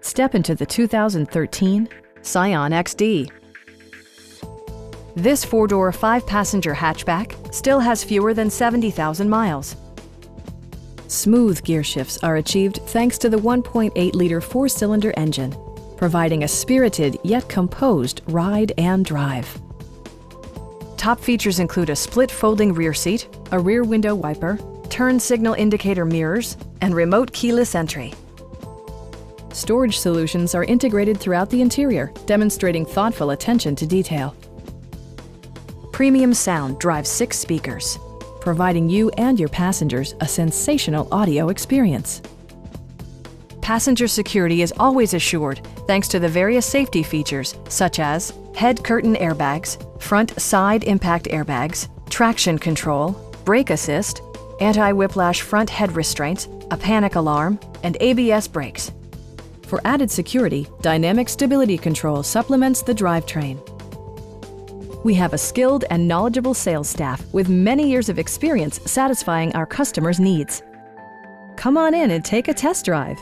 Step into the 2013 Scion XD. This four-door, five-passenger hatchback still has fewer than 70,000 miles. Smooth gear shifts are achieved thanks to the 1.8-liter four-cylinder engine, providing a spirited yet composed ride and drive. Top features include a split folding rear seat, a rear window wiper, turn signal indicator mirrors, and remote keyless entry. Storage solutions are integrated throughout the interior, demonstrating thoughtful attention to detail. Premium sound drives 6 speakers, providing you and your passengers a sensational audio experience. Passenger security is always assured thanks to the various safety features such as head curtain airbags, front side impact airbags, traction control, brake assist, anti-whiplash front head restraints, a panic alarm, and ABS brakes. For added security, dynamic stability control supplements the drivetrain. We have a skilled and knowledgeable sales staff with many years of experience satisfying our customers' needs. Come on in and take a test drive.